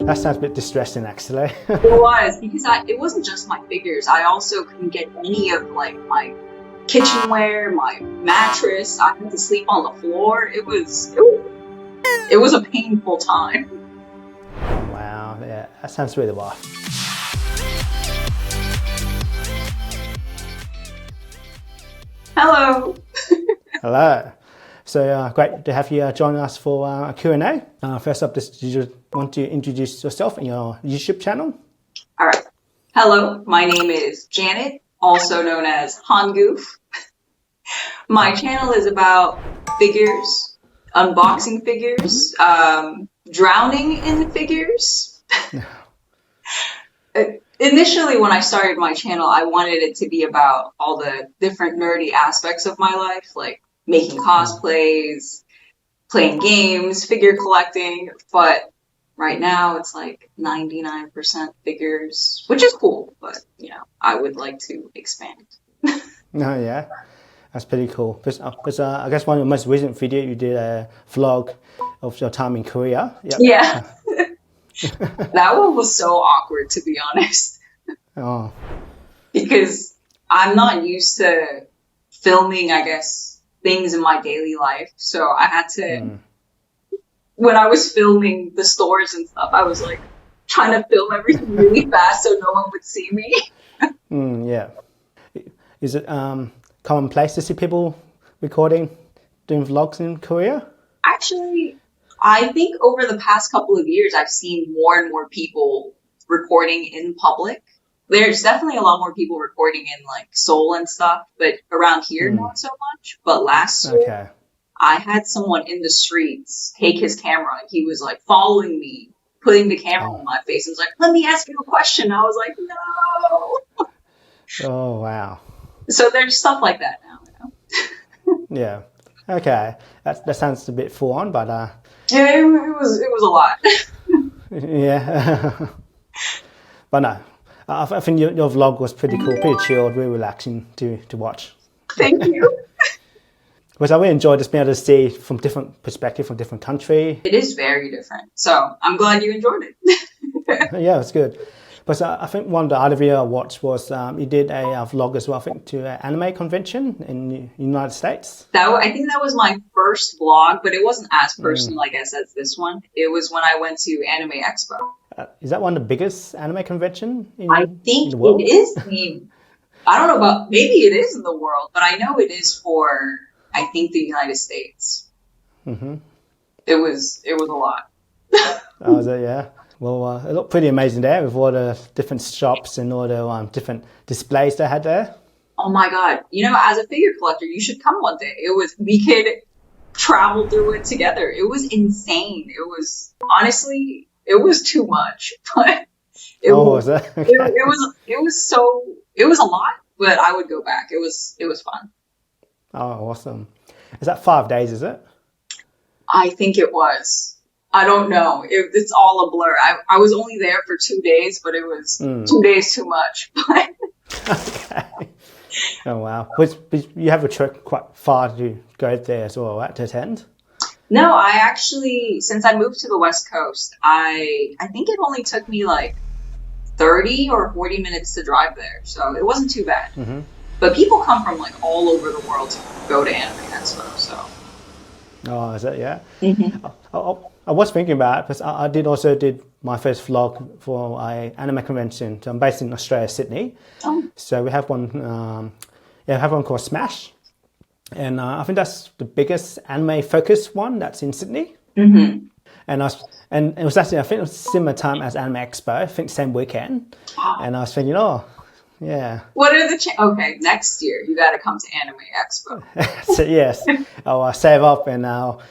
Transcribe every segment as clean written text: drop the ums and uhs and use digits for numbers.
That sounds a bit distressing, actually. It was, because it wasn't just my figures. I also couldn't get any of like my kitchenware, my mattress. I had to sleep on the floor. It was a painful time. Wow, yeah, that sounds really rough. Hello. Hello. So great to have you join us for a Q&A. First up, do you want to introduce yourself and your YouTube channel? All right. Hello, my name is Janet, also known as HanGoof. My channel is about figures, unboxing figures, drowning in figures. Initially, when I started my channel, I wanted it to be about all the different nerdy aspects of my life, like making cosplays, playing games, figure collecting, but right now it's like 99% figures, which is cool, but you know, I would like to expand. Oh yeah, that's pretty cool. Because I guess one of the most recent videos you did a vlog of your time in Korea. Yep. Yeah. That one was so awkward, to be honest. Oh. Because I'm not used to filming, I guess, things in my daily life. So I had to, when I was filming the stores and stuff, I was like trying to film everything really fast so no one would see me. Yeah. Is it commonplace to see people doing vlogs in Korea? Actually, I think over the past couple of years, I've seen more and more people recording in public. There's definitely a lot more people recording in like Seoul and stuff, but around here, not so much. But last year, I had someone in the streets take his camera. He was like following me, putting the camera on my face and was like, "Let me ask you a question." I was like, "No." Oh, wow. So there's stuff like that now, you know? Yeah. Okay. That sounds a bit full on, but yeah, it was a lot. Yeah. But no, I think your vlog was pretty cool, pretty chilled, really relaxing to watch. Thank you. Because I really enjoyed just being able to see from different perspectives, from different countries. It is very different. So I'm glad you enjoyed it. Yeah, it's good. But I think one of the other videos I watched was you did a vlog as well, I think, to an anime convention in the United States. I think that was my first vlog, but it wasn't as personal, I guess, as this one. It was when I went to Anime Expo. Is that one of the biggest anime convention in think the world? It is I don't know about, maybe it is in the world, but I know it is for, I think, the United States. Mm-hmm. It was a lot. Oh, was it? Yeah. Well, it looked pretty amazing there with all the different shops and all the different displays they had there. Oh my God. You know, as a figure collector, you should come one day. We could travel through it together. It was insane. It was, honestly, it was too much, but it was a lot, but I would go back. It was fun. Oh, awesome. Is that 5 days, is it? I think it was. I don't know. It's all a blur. I was only there for 2 days, but it was 2 days too much. Okay. Oh, wow. But you have a trip quite far to go there as well, right, to attend? No, I actually, since I moved to the West Coast, I think it only took me like 30 or 40 minutes to drive there. So it wasn't too bad. Mm-hmm. But people come from like all over the world to go to Anime Expo, so. Oh, is it? Yeah. Mm-hmm. I was thinking about it because I did my first vlog for an anime convention. So I'm based in Australia, Sydney. Oh. So we have one called Smash. And I think that's the biggest anime focused one that's in Sydney. Mm-hmm. And it was actually, I think it was similar time as Anime Expo, I think same weekend. Wow. And I was thinking, yeah. What are the okay, next year you got to come to Anime Expo. So, yes, I'll save up and I'll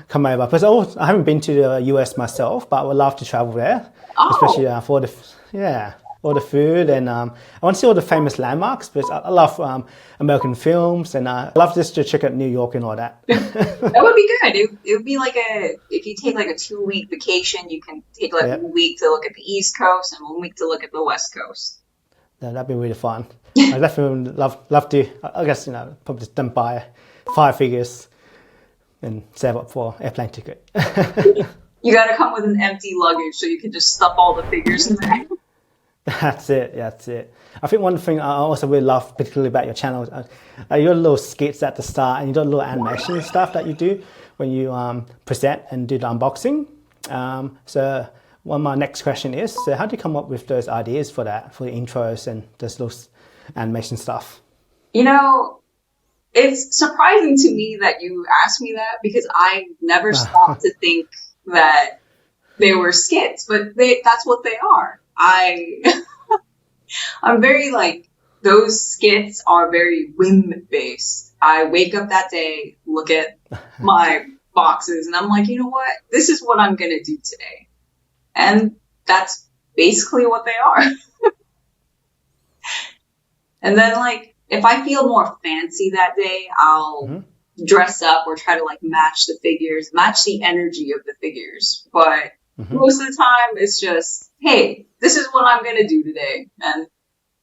come over. Because I haven't been to the US myself, but I would love to travel there, especially for all the food, and I want to see all the famous landmarks because I love American films, and I love just to check out New York and all that. That would be good. It would be like if you take like a 2-week vacation, you can take like 1 week to look at the East Coast and 1 week to look at the West Coast. That'd be really fun. I definitely love to. I guess probably just don't buy 5 figures and save up for airplane ticket. You got to come with an empty luggage so you can just stuff all the figures in there. That's it. That's it. I think one thing I also really love, particularly about your channel, are your little skits at the start, and you got little animation stuff that you do when you present and do the unboxing. So my next question is, so how do you come up with those ideas for that, for the intros and those little animation stuff? You know, it's surprising to me that you asked me that, because I never stopped to think that they were skits, but that's what they are. I'm very like, those skits are very whim based. I wake up that day, look at my boxes, and I'm like, you know what? This is what I'm going to do today. And that's basically what they are. And then like, if I feel more fancy that day, I'll dress up or try to like match the figures, match the energy of the figures. But most of the time it's just, hey, this is what I'm going to do today. And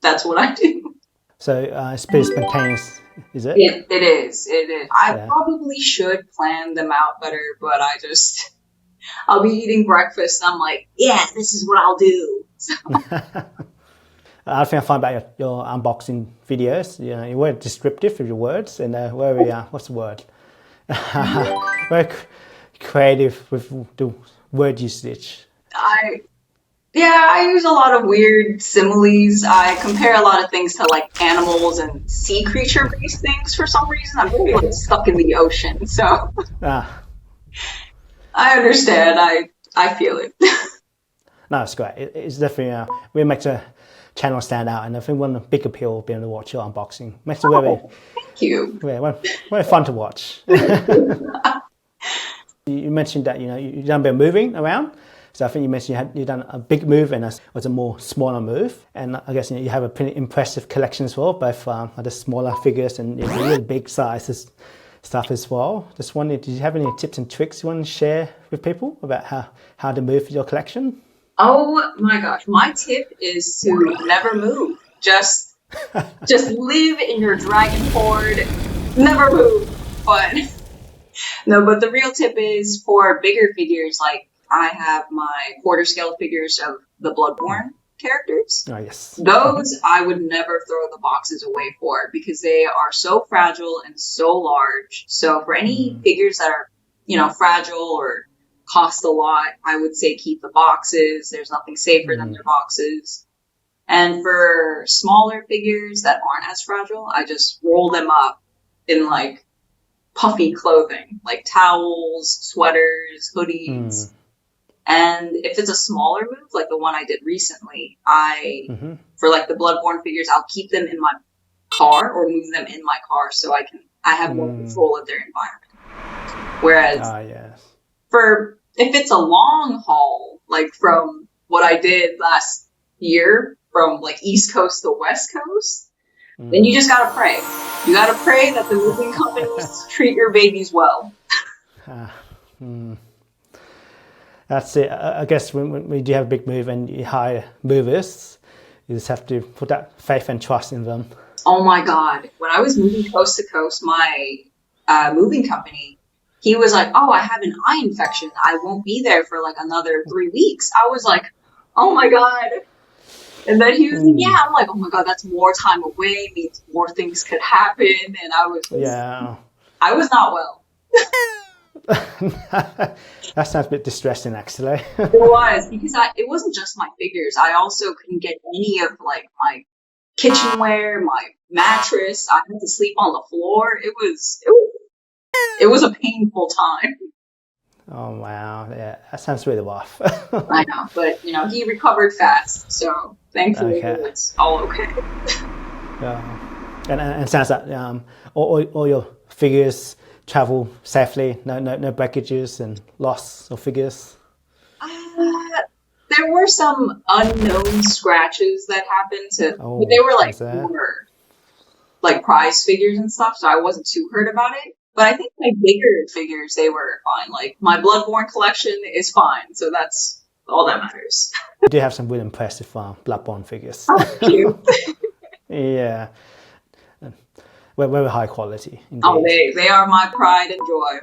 that's what I do. So it's pretty spontaneous, is it? Yeah, it is. It is. I probably should plan them out better, but I'll be eating breakfast and I'm like, yeah, this is what I'll do. I think I find about your unboxing videos, you know, you're very descriptive with your words and very, what's the word? Very creative with the word usage. I use a lot of weird similes. I compare a lot of things to like animals and sea creature based things for some reason. I'm really like stuck in the ocean, so I understand. I feel it. No, it's great. It's definitely it makes a channel stand out, and I think one big appeal of being able to watch your unboxing makes it very, thank you. Very fun to watch. You mentioned that you've done a bit of moving around. So I think you mentioned you've done a big move and was a more smaller move, and I guess you have a pretty impressive collection as well, both the smaller figures and the really big sizes stuff as well. Just wondering, did you have any tips and tricks you want to share with people about how to move your collection? Oh my gosh, my tip is to never move. Just live in your dragon horde, never move. But the real tip is for bigger figures, like I have my quarter scale figures of the Bloodborne characters. Oh, yes. Those I would never throw the boxes away for, because they are so fragile and so large. So for any figures that are, fragile or cost a lot, I would say keep the boxes. There's nothing safer than their boxes. And for smaller figures that aren't as fragile, I just roll them up in like puffy clothing, like towels, sweaters, hoodies. And if it's a smaller move, like the one I did recently, for like the Bloodborne figures, I'll keep them in my car or move them in my car so I have more control of their environment. Whereas if it's a long haul, like from what I did last year from like East Coast to West Coast, then you just gotta pray. You gotta pray that the moving companies treat your babies well. That's it. I guess when we do have a big move and you hire movers, you just have to put that faith and trust in them. Oh my God. When I was moving coast to coast, my moving company, he was like, oh, I have an eye infection. I won't be there for like another 3 weeks. I was like, oh my God. And then he was like, yeah. I'm like, oh my God, that's more time away. Means more things could happen. And I was not well. That sounds a bit distressing, actually. It was, because it wasn't just my figures. I also couldn't get any of like my kitchenware, my mattress. I had to sleep on the floor. It was a painful time. Oh wow, yeah, that sounds really rough. I know, but he recovered fast, so thankfully it's all okay. And it sounds like all your figures travel safely, no breakages and loss of figures? There were some unknown scratches that happened but they were like more like prize figures and stuff, so I wasn't too hurt about it. But I think my bigger figures, they were fine. Like my Bloodborne collection is fine, so that's all that matters. You do have some really impressive Bloodborne figures. Oh, thank you. Yeah. Very high quality. Indeed. Oh, they are my pride and joy,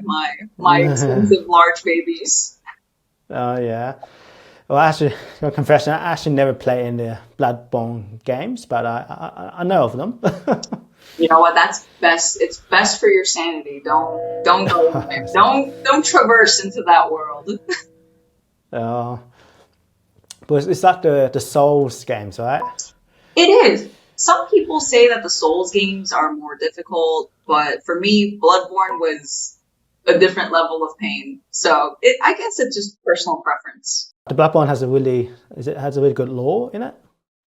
my expensive large babies. Yeah. Well, actually, a confession, I actually never play in the Bloodborne games, but I know of them. You know what? That's best. It's best for your sanity. Don't go in there. Don't traverse into that world. uh, but it's like the Souls games, right? It is. Some people say that the Souls games are more difficult, but for me, Bloodborne was a different level of pain. So I guess it's just personal preference. The Bloodborne has has a really good lore in it.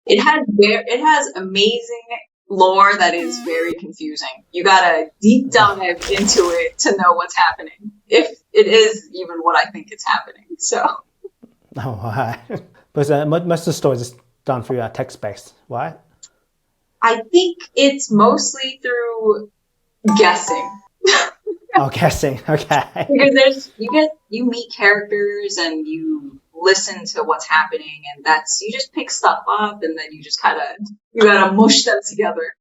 It has amazing lore that is very confusing. You gotta deep dive into it to know what's happening, if it is even what I think it's happening. So. Oh, right. But most of the stories is done through text-based, right? I think it's mostly through guessing. Oh, guessing. Okay. Because you meet characters and you listen to what's happening, and you just pick stuff up and then you gotta mush them together.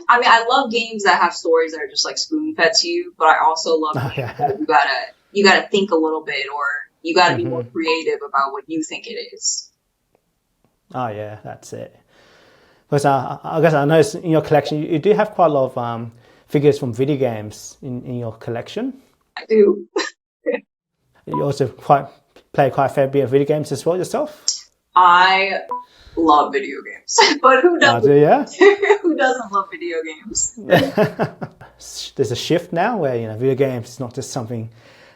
I mean, I love games that have stories that are just like spoon fed to you, but I also love games that you gotta think a little bit, or you gotta be more creative about what you think it is. Oh yeah, that's it. Because I guess I noticed in your collection you do have quite a lot of figures from video games in your collection. I do. You also play quite a fair bit of video games as well yourself? I love video games, but who doesn't? Who doesn't love video games? There's a shift now where video games is not just something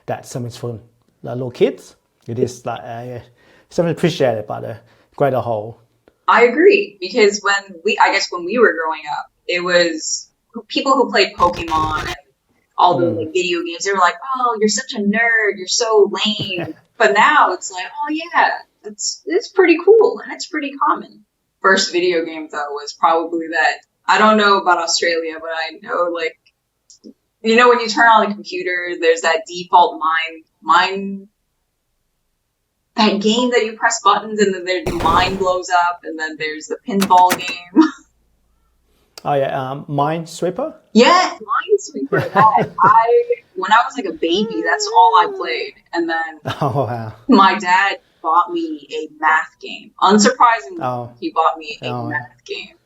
for little kids. It is like something appreciated by the greater whole. I agree, because when we were growing up, it was people who played Pokemon and all the video games. They were like, "Oh, you're such a nerd. You're so lame." But now it's like, "Oh yeah, it's pretty cool and it's pretty common." First video game though was probably that. I don't know about Australia, but I know when you turn on the computer, there's that default mine. That game that you press buttons and then the mine blows up, and then there's the pinball game. Oh yeah, Minesweeper? Yes, Minesweeper. When I was like a baby, that's all I played. And then my dad bought me a math game. Unsurprisingly, he bought me a math game.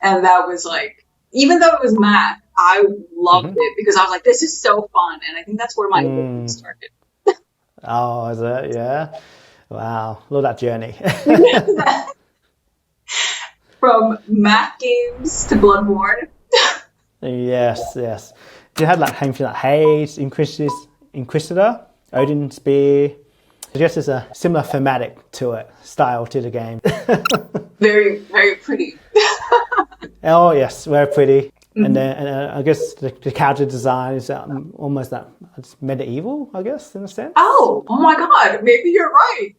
And that was like, even though it was math, I loved it because I was like, this is so fun. And I think that's where my addiction started. Oh, is it? Yeah. Wow. Love that journey. From math games to Bloodborne. Yes. You had things like Haze, Inquisitor, Odin Spear. I guess there's a similar thematic to it, style to the game. Very, very pretty. Oh yes, very pretty. And then I guess the character design is almost it's medieval, I guess, in a sense. Oh my God, maybe you're right.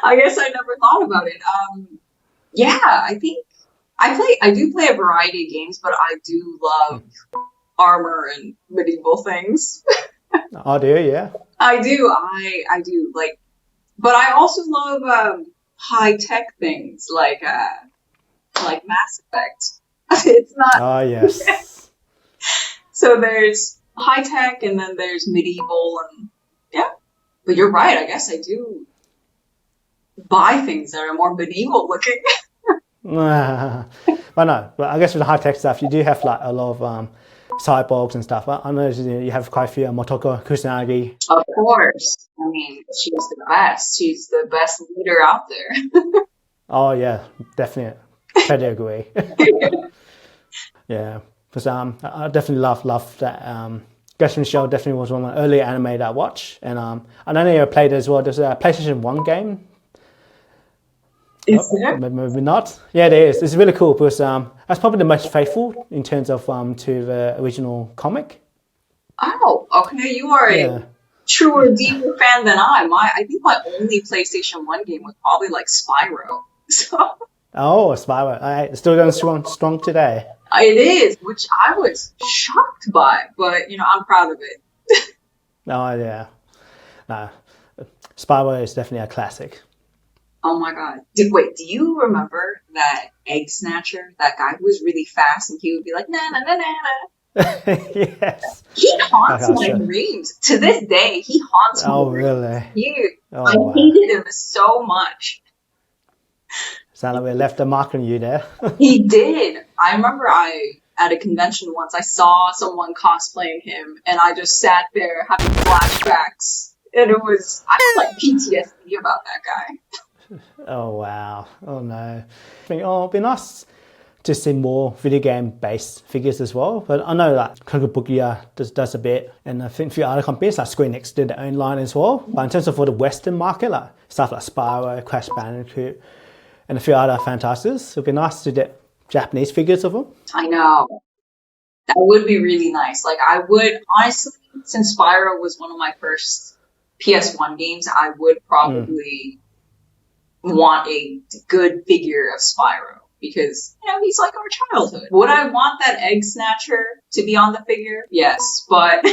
I guess I never thought about it. Yeah, I think I do play a variety of games, but I do love armor and medieval things. Oh, do you? Yeah. I do. I do but I also love high tech things like Mass Effect. It's not. Oh yes. So there's high tech, and then there's medieval, and yeah. But you're right. I guess I do buy things that are more medieval looking. Well, no. But I guess with the high tech stuff, you do have a lot of cyborgs and stuff. I know you have quite a few Motoko Kusanagi. Of course. I mean, she's the best. She's the best leader out there. Oh yeah, definitely. Totally agree. Yeah, because I definitely love that. Ghost in the Shell definitely was one of my early anime that I watched, and I know you played it as well. There's a PlayStation 1 game. Is there? Maybe not. Yeah, it is. It's really cool because that's probably the most faithful in terms of to the original comic. Oh, okay. You are a truer, deeper fan than I think my only PlayStation 1 game was probably like Spyro. So. Oh, Spyro. It's still going strong today. It is, which I was shocked by, but I'm proud of it. Oh yeah. No. Spyro is definitely a classic. Oh my God. Do you remember that Egg Snatcher? That guy who was really fast and he would be like, na na na na na. Yes. He haunts Okay, my so, dreams. To this day, he haunts my oh, dreams. really? I Oh, wow. hated him so much. Sound like we left a mark on you there. He did. I remember at a convention once, I saw someone cosplaying him, and I just sat there having flashbacks. And it was, I had like PTSD about that guy. Oh, wow. Oh, no. I think, oh, it'd be nice to see more video game based figures as well. But I know like Kokobukiya does a bit, and I think a few other companies like Square Enix did their own line as well. But in terms of for the Western market, like stuff like Spyro, Crash Bandicoot, and a few other Fantastas, it'd be nice to get Japanese figures of them. I know. That would be really nice. Like, I would, honestly, since Spyro was one of my first PS1 games, I would probably want a good figure of Spyro. Because, you know, he's like our childhood. Would I want that Egg Snatcher to be on the figure? Yes, but...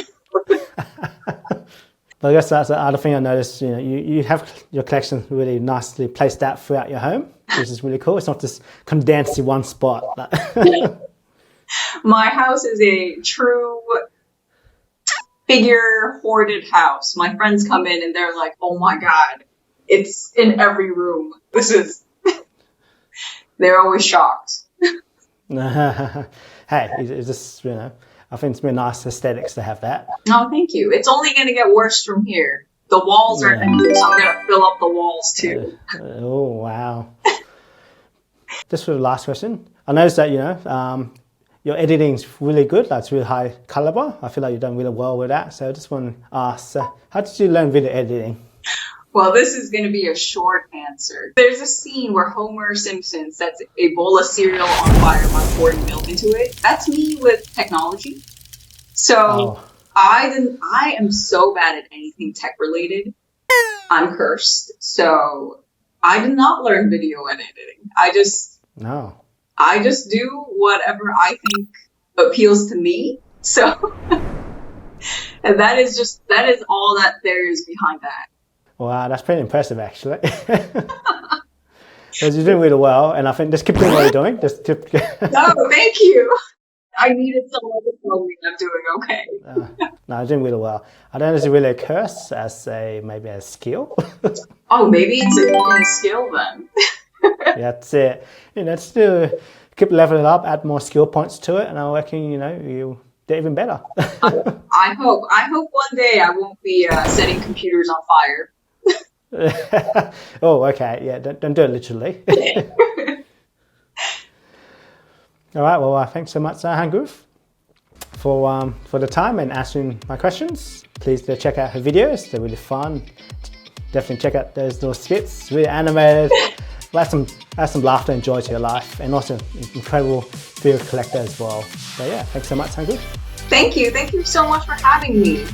But I guess that's the other thing I noticed, you know, you have your collection really nicely placed out throughout your home, which is really cool. It's not just condensed in one spot. My house is a true figure hoarded house. My friends come in and they're like, oh my God, it's in every room. This is... They're always shocked. Hey, it's just, you know, I think it's been nice aesthetics to have that. No, thank you. It's only going to get worse from here. The walls are empty, so I'm going to fill up the walls too. Oh, wow. Just for the last question, I noticed that, you know, your editing is really good. That's really high caliber. I feel like you've done really well with that. So I just want to ask, how did you learn video editing? Well, this is going to be a short answer. There's a scene where Homer Simpson sets a bowl of cereal on fire by pouring milk into it. That's me with technology. So I am so bad at anything tech related. I'm cursed. So I did not learn video editing. I just do whatever I think appeals to me. So and that is all that there is behind that. Wow, that's pretty impressive, actually. Because you're doing really well, and I think just keep doing what you're doing. Just keep. No, thank you. I needed someone to tell me I'm doing okay. No, you're doing really well. I don't know if it's really a curse as maybe a skill. Oh, maybe it's a hidden skill then. Yeah, that's it. You know, still keep leveling up, add more skill points to it, and I'm working. You know, you get even better. I hope one day I won't be setting computers on fire. Oh, okay. Yeah, don't do it literally. All right. Well, thanks so much, HanGoof, for the time and answering my questions. Please check out her videos. They're really fun. Definitely check out those little skits. Really animated. Add some laughter and joy to your life, and also incredible figure collector as well. So yeah, thanks so much, HanGoof. Thank you so much for having me.